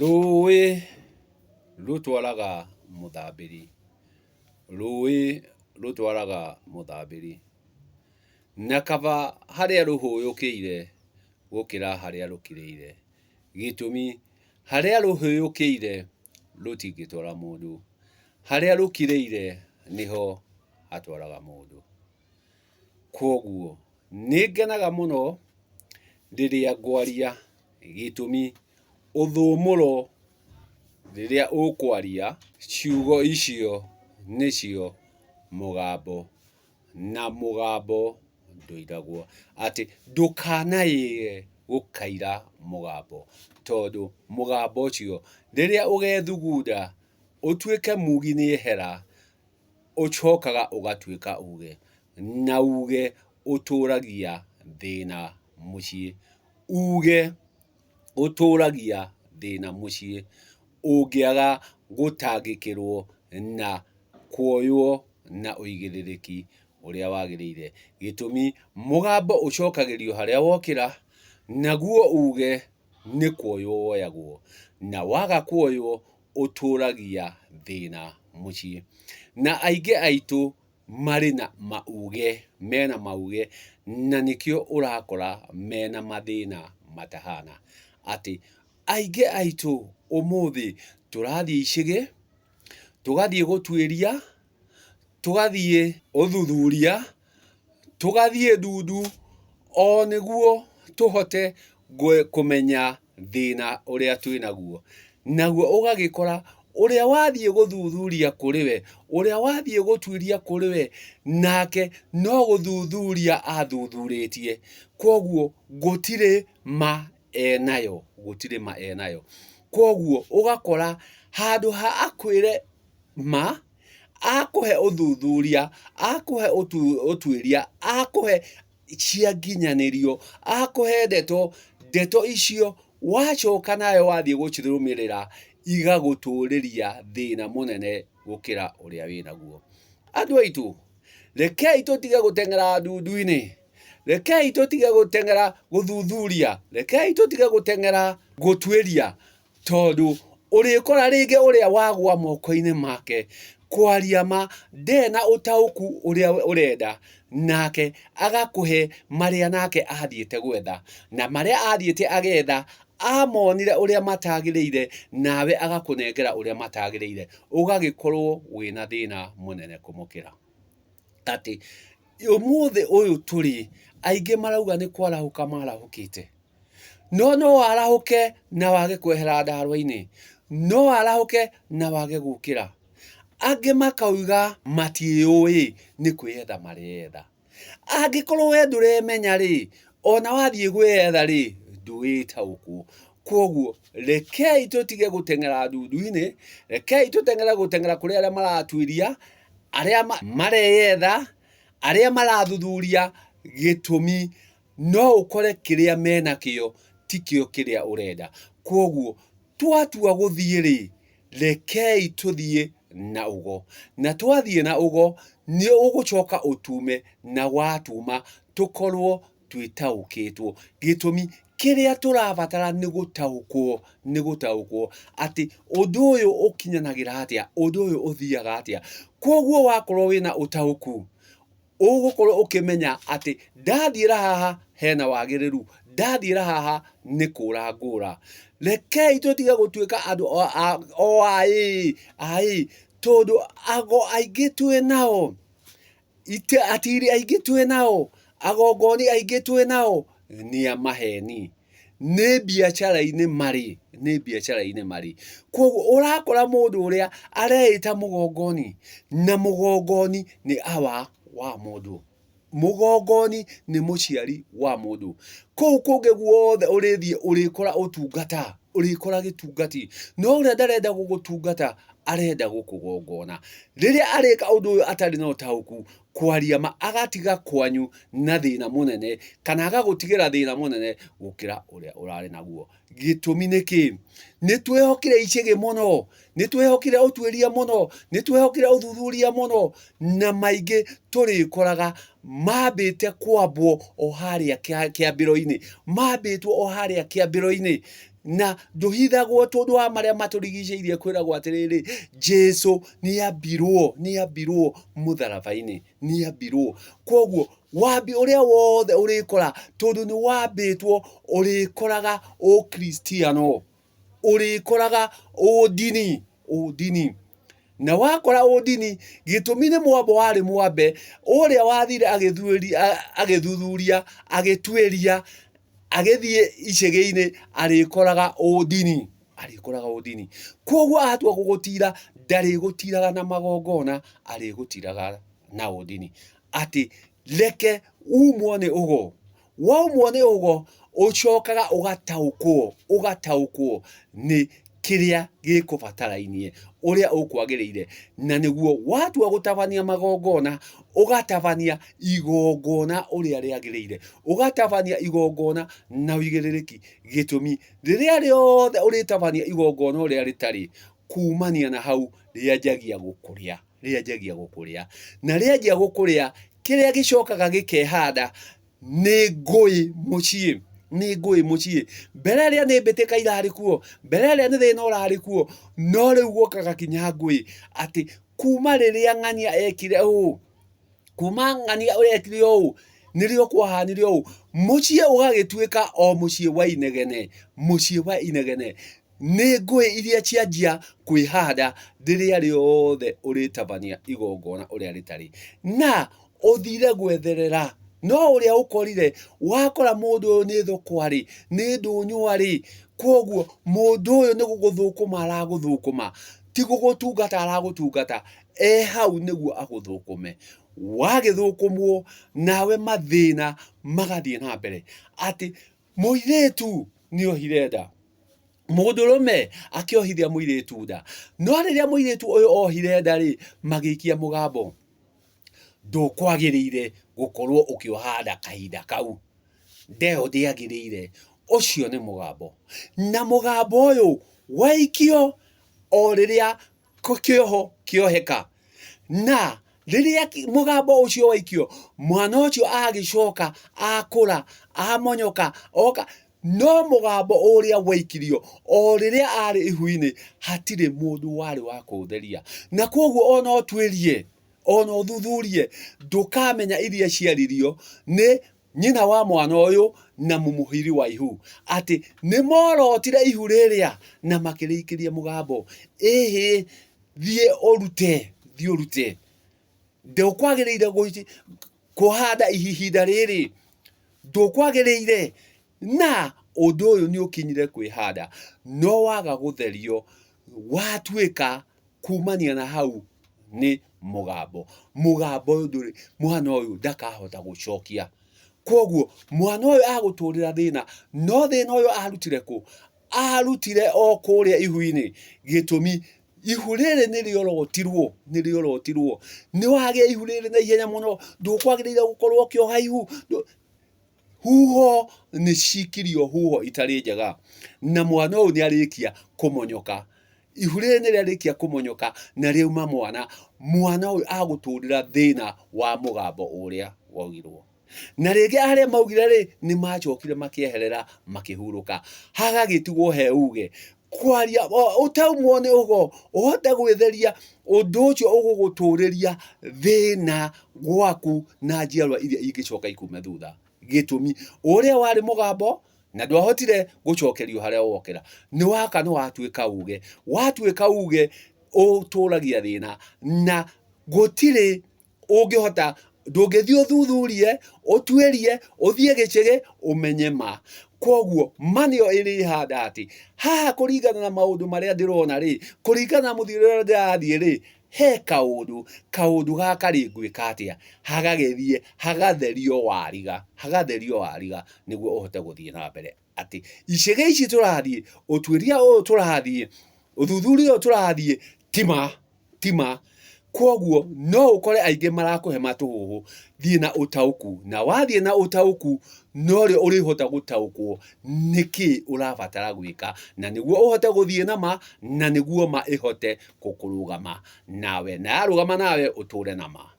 Rũĩ rũtwaraga mũthambĩri. Rũĩ rũtwaraga mũthambĩri. Na kaba harĩa rũhũyũkĩire gũkĩra harĩa rũkirĩire. Gĩtũmi harĩa rũhũyũkĩire rũtingĩtwara mũndũ. Harĩa rũkirĩire nĩho hatwaraga mũndũ. Kwoguo nĩngenaga mũno rĩrĩa ngwaria gĩtũmi ũthũmũro rĩrĩa ũkwaria ciugo icio nĩcio mũgambo, na mũgambo ndũiragwo. Atĩ ndũkanaĩye gũkaira mũgambo, tondũ mũgambo ũcio rĩrĩa ũgethugunda ũtuĩke mugi nĩehera, ũcokaga ũgatuĩka uge, na uge ũtũragia thĩna mũciĩ. Uge ũtũragia thĩna mũciĩ ũngĩaga gũtangĩkĩrwo na kuoywo na ũigĩrĩrĩki ũrĩa wagĩrĩire. Gĩtũmi mũgambo ũcokagĩrio harĩa wokĩra, naguo uge nĩ kuoywo woyagwo, na waga kuoywo ũtũragia thĩna mũciĩ. Na aingĩ aitũ marĩ na mauge, mena mauge, na nĩkĩo ũrakora mena mathĩna matahana. Atĩ aingĩ aitũ ũmũthĩ tũrathiĩ icigĩ, tũgathiĩ gũtuĩria, tũgathiĩ ũthuthuria, tũgathiĩ ndundu, o nĩguo tũhote kũmenya thĩna ũrĩa twĩnaguo. Naguo ũgagĩkora ũrĩa wathiĩ gũthuthuria kũrĩ we, ũrĩa wathiĩ gũtuĩria kũrĩ we, nake no gũthuthuria athuthurĩtie. Kwoguo gũtirĩ ma enayo, gũtirĩ ma enayo. Kwoguo ũgakora handũ ha akwĩre ma, akũhe ũthuthuria, akũhe ũtuĩria, akũhe cia nginyanĩrio, akũhe ndeto, ndeto icio wacoka nawe wathiĩ gũcirũmĩrĩra igagũtũrĩria thĩna mũnene gũkĩra ũrĩa wĩnaguo. Andũ aitũ, rekei tũtige gũteng'era ndundu-inĩ, rekei tũtige gũteng'era gũthuthuria, rekei tũtige gũteng'era gũtuĩria, tondũ ũrĩkora rĩngĩ ũrĩa wagwa moko-inĩ make kwaria ma ndarĩ na ũtaũku ũrĩa ũrenda, nake agakũhe marĩa nake athiĩte gwetha, na marĩa athiĩte agetha amonire ũrĩa matagĩrĩire, nawe agakũnengera ũrĩa matagĩrĩire, ũgagĩkorwo wĩna thĩna mũnene kũmũkĩra. Atĩ ũmũthĩ ũyũ tũrĩ, aingĩ marauga nĩ kwarahũka marahũkĩte. No warahũke na wage kwehera ndarwa-inĩ, no warahũke na wage gũkĩra. Angĩ makauga matiĩyũĩ, nĩ kwĩyetha mareyetha. Angĩkorwo we ndũremenya rĩ, ona wathiĩ kwĩyetha rĩ, ndũĩtaũkwo. Kwoguo rekei tũtige gũteng'era ndundu-inĩ, rekei tũteng'ere gũteng'era kũrĩ arĩa maratuĩria, arĩa mareyetha, arĩa marathuthuria. Gĩtũmi no ũkore kĩrĩa menakĩo tikĩo kĩrĩa ũrenda. Kwoguo twatua gũthiĩ rĩ, rekei tũthiĩ na ũgo, na twathiĩ na ũgo nĩ ũgũcoka ũtume, na watuma tũkorwo twĩtaũkĩtwo. Gĩtũmi kĩrĩa tũrabatara nĩ gũtaũkwo, nĩ gũtaũkwo atĩ ũndũ ũyũ ũkinyanagĩra atĩa, ũndũ ũyũ ũthiaga atĩa. Kwoguo wakorwo wĩna ũtaũku, ũgũkorwo ũkĩmenya atĩ ndathiĩra haha hena wagĩrĩru, ndathiĩra haha nĩ kũra ngũra. Rekei tũtige gũtuĩka andũ o aĩ, tondũ ago aingĩ twĩ nao, atiri aingĩ twĩ nao, agongoni aingĩ twĩ nao nĩ a maheni, nĩ biacara-inĩ marĩ, nĩ biacara-inĩ marĩ. Kwoguo ũrakora mũndũ ũrĩa areĩta mũgongoni, na mũgongoni nĩ wa mũndũ. Mũgongoni nĩ mũciari wa mũndũ. Kũu kũngĩ guothe ũrĩthiĩ ũrĩkora ũtungata, ũrĩkora gĩtungati, no ũrĩa ndarenda gũgũtungata arenda gũkũgongona. Rĩrĩa arĩka ũndũ ũyũ atarĩ na ũtaũku, kwaria ma agatiga kwanyu na thĩna mũnene, kana agagũtigĩra thĩna mũnene gũkĩra ũrĩa ũrarĩ naguo. Gĩtũmi nĩkĩ? Nĩ twĩhokire icigĩ mũno, nĩ twĩhokire ũtuĩria mũno, nĩ twĩhokire ũthuthuria mũno, na maingĩ tũrĩkoraga mambĩte kwambwo o harĩa kĩambĩro-inĩ, mambĩtwo o harĩa kĩambĩro-inĩ. na nduhithagwo tondu wa maria maturigicĩirie kwiragwo atiriri Jesu ni ambirwo mutharabaini ni ambirwo koguo wambi uria wothe urikora tondu ni wambitwo urikoraga ukristiano urikoraga udini na wakora udini gitumi ni mwambo wari mwambe uria wathire agithuthuria agitweria agithie icege-ini arikoraga udini koguo atua gugutira ndari gutiraga na magongona arigutiraga na udini ati reke umwo ni ugo waumwo ni ugo ucokaga ugataukwo ni kiria gikubatarainie uria ukwagiriire na niguo watua gutabania magongona ugatabania igongona uria riagiriire ugatabania igongona na wigiririki gitumi riria riothe uritabania igongona uria ritari kumania na hau rianjagia gukuria na rianjia gukuria kiria gicokaga gikehanda ni ngui mucii mbere ria ni mbitika irari kuo mbere ria ni thina urari kuo no riu gukaga kinya ngui ati kuma riria ng'ania ekire nirio kwahanire mucii ugagituika o mucii wa inegene ni ngui iria cianjia kwihanda riria riothe uritabania igongona uria ritari na uthire gwetherera no uria ukorire wakora mundu uyu ni thukwari ni ndunywari koguo mundu uyu ni guguthukuma araguthukuma ti gugutungata aragutungata hau niguo aguthukume wagithukumwo nawe mathina magathie na mbere ati muiretu ni ohire nda mundurume akiohithia muiretu nda no riria muiretu uyu ohire nda ri magikia mugambo ndukwagiriire gukorwo ukiohanda kahinda kau ndeo ndiagiriire ucio ni mugambo na mugambo uyu waikio o riria kioho kioheka na riria mugambo ucio waikio mwana ucio agicoka akura amonyoka oka no mugambo uria waikirio o riria ari ihu-ini hatire mundu wari wa kutheria na koguo ona otwirie ona uthuthurie ndukamenya iria ciaririo ni nyina wa mwana uyu na mumuhiri wa ihu ati ni morotire ihu riria na makirikiria mugambo thie urute ndukwagiriire kuhanda ihinda riri ndukwagiriire na undu uyu ni ukinyire kwihanda no waga gutherio watuika kumania na hau ni mugambo uyu nduri mwana uyu ndakahota gucokia koguo mwana uyu aguturira thina no thina uyu arutire o kuria ihu-ini gitumi ihu riri niriorotirwo ni wagia ihu riri na ihenya muno ndukwagiriire gukorwo ukioha ihu huho ni cikirio huho itari njega na mwana uyu ni arikia kumonyoka ihu riri ni riarikia kumonyoka na riuma mwana uyu aguturira thina wa mugambo uria waugirwo na ringi aria maugire ri ni macokire makieherera makihuruka hagagitigwo he uge kwaria utaumwo ni ugo uhote gwitheria undu ucio uguguturiria thina gwaku na njiarwa iria ingicoka ikume thutha gitumi uria wari mugambo na ndwahotire gucokerio haria wokera ni waka no watuika uge uturagia thina na gutire ungihota ndungithio uthuthurie utwerie uthie gicege umenye ma koguo manio iri handa ati haha kuringana na maundu maria ndirona ri kuringana na muthiro uria ndirathie ri he kaundu gaka ri ngwika atia hagatherio wariga niguo uhote guthie na mbere ati icege ici turathie utwiria uyu turathie uthuthuria uyu turathie tima koguo no ukore aingi marakuhe matuhuhu thie na utauku na wathie na utauku no ri urihota gutaukwo niki urabatara gwika na niguo uhote guthie na ma na niguo ma ihote kukurugama nawe na arugama nawe uture na ma.